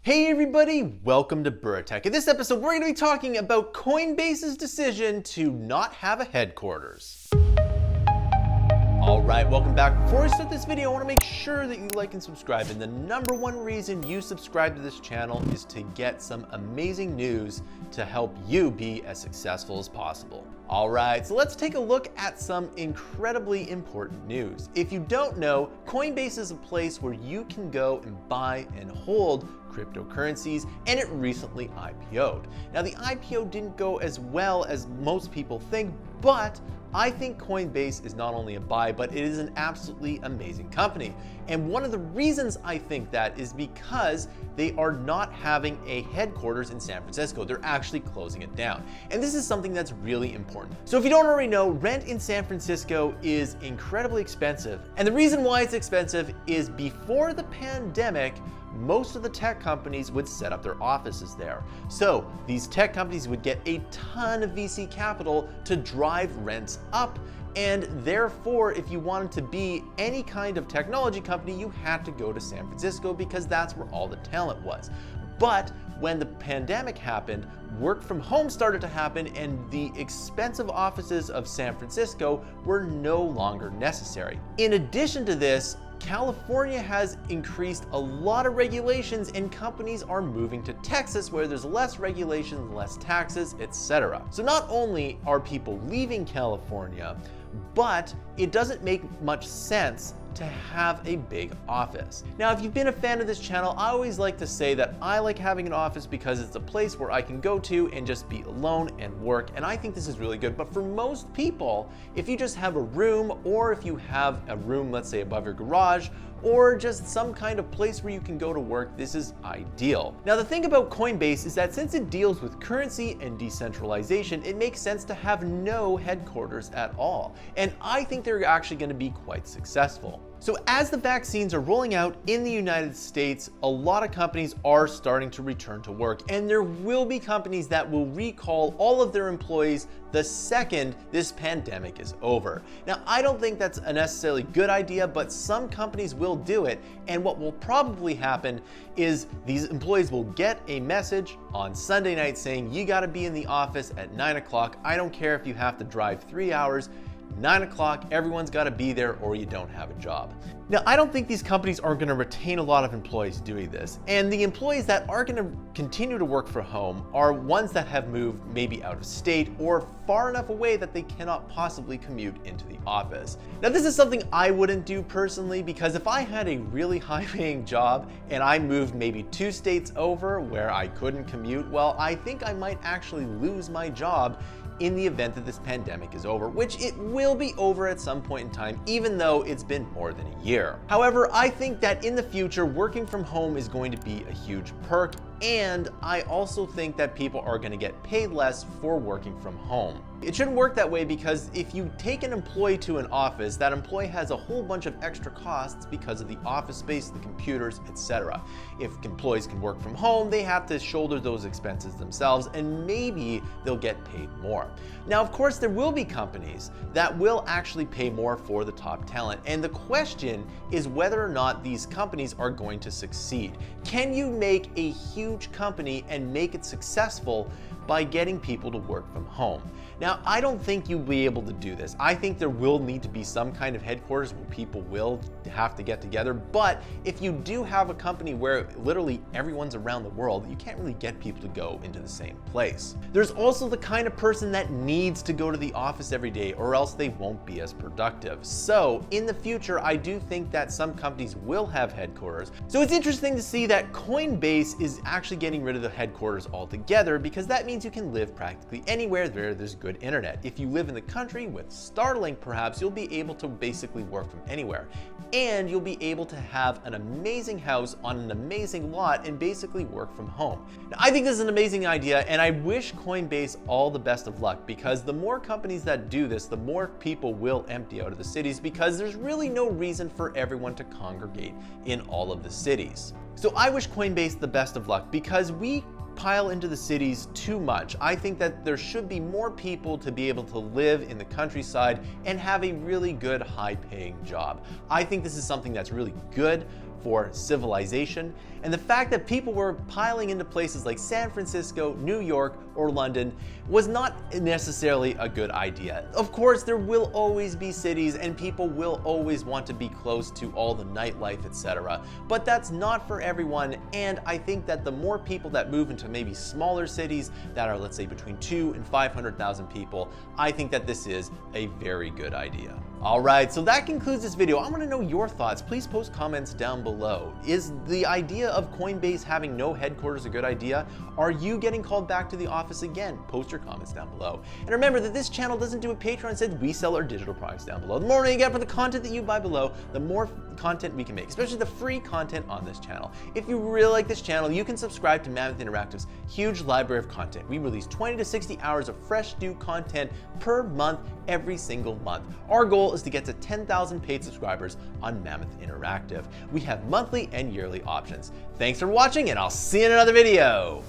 Hey everybody, welcome to Bura. In this episode, we're going to be talking about Coinbase's decision to not have a headquarters. Alright, welcome back. Before I start this video, I want to make sure that you like and subscribe. And the number one reason you subscribe to this channel is to get some amazing news to help you be as successful as possible. Alright, so let's take a look at some incredibly important news. If you don't know, Coinbase is a place where you can go and buy and hold cryptocurrencies, and it recently IPO'd. Now the IPO didn't go as well as most people think, but I think Coinbase is not only a buy, but it is an absolutely amazing company. And one of the reasons I think that is because they are not having a headquarters in San Francisco. They're actually closing it down. And this is something that's really important. So if you don't already know, rent in San Francisco is incredibly expensive. And the reason why it's expensive is before the pandemic, most of the tech companies would set up their offices there. So these tech companies would get a ton of VC capital to drive rents up. And therefore, if you wanted to be any kind of technology company, you had to go to San Francisco because that's where all the talent was. But when the pandemic happened, work from home started to happen and the expensive offices of San Francisco were no longer necessary. In addition to this, California has increased a lot of regulations and companies are moving to Texas where there's less regulations, less taxes, etc. So not only are people leaving California, but it doesn't make much sense to have a big office. Now, if you've been a fan of this channel, I always like to say that I like having an office because it's a place where I can go to and just be alone and work, and I think this is really good. But for most people, if you just have a room, or if you have a room, let's say above your garage, or just some kind of place where you can go to work, this is ideal. Now, the thing about Coinbase is that since it deals with currency and decentralization, it makes sense to have no headquarters at all. And I think they're actually going to be quite successful. So as the vaccines are rolling out in the United States, a lot of companies are starting to return to work, and there will be companies that will recall all of their employees the second this pandemic is over. Now, I don't think that's a necessarily good idea, but some companies will do it, and what will probably happen is these employees will get a message on Sunday night saying, you gotta be in the office at 9 o'clock. I don't care if you have to drive 3 hours. 9 o'clock, everyone's got to be there or you don't have a job. Now, I don't think these companies are going to retain a lot of employees doing this. And the employees that are going to continue to work from home are ones that have moved maybe out of state or far enough away that they cannot possibly commute into the office. Now, this is something I wouldn't do personally, because if I had a really high-paying job and I moved maybe 2 states over where I couldn't commute, well, I think I might actually lose my job in the event that this pandemic is over, which it will be over at some point in time, even though it's been more than a year. However, I think that in the future, working from home is going to be a huge perk, and I also think that people are going to get paid less for working from home. It shouldn't work that way, because if you take an employee to an office, that employee has a whole bunch of extra costs because of the office space, the computers, etc. If employees can work from home, they have to shoulder those expenses themselves, and maybe they'll get paid more. Now, of course, there will be companies that will actually pay more for the top talent, and the question is whether or not these companies are going to succeed. Can you make a huge company and make it successful by getting people to work from home? Now, I don't think you'll be able to do this. I think there will need to be some kind of headquarters where people will have to get together. But if you do have a company where literally everyone's around the world, you can't really get people to go into the same place. There's also the kind of person that needs to go to the office every day, or else they won't be as productive. So in the future, I do think that some companies will have headquarters. So it's interesting to see that Coinbase is actually getting rid of the headquarters altogether, because that means you can live practically anywhere where there's good internet. If you live in the country with Starlink, perhaps you'll be able to basically work from anywhere. And you'll be able to have an amazing house on an amazing lot and basically work from home. Now, I think this is an amazing idea, and I wish Coinbase all the best of luck, because the more companies that do this, the more people will empty out of the cities, because there's really no reason for everyone to congregate in all of the cities. So I wish Coinbase the best of luck, because we pile into the cities too much. I think that there should be more people to be able to live in the countryside and have a really good high-paying job. I think this is something that's really good for civilization, and the fact that people were piling into places like San Francisco, New York, or London was not necessarily a good idea. Of course, there will always be cities and people will always want to be close to all the nightlife, etc. But that's not for everyone, and I think that the more people that move into maybe smaller cities that are, let's say, between 200,000 and 500,000 people, I think that this is a very good idea. All right, so that concludes this video. I want to know your thoughts. Please post comments down below. Is the idea of Coinbase having no headquarters a good idea? Are you getting called back to the office again? Post your comments down below. And remember that this channel doesn't do what Patreon said. We sell our digital products down below. The more you get for the content that you buy below, the more content we can make, especially the free content on this channel. If you really like this channel, you can subscribe to Mammoth Interactive's huge library of content. We release 20 to 60 hours of fresh new content per month, every single month. Our goal is to get to 10,000 paid subscribers on Mammoth Interactive. We have monthly and yearly options. Thanks for watching, and I'll see you in another video.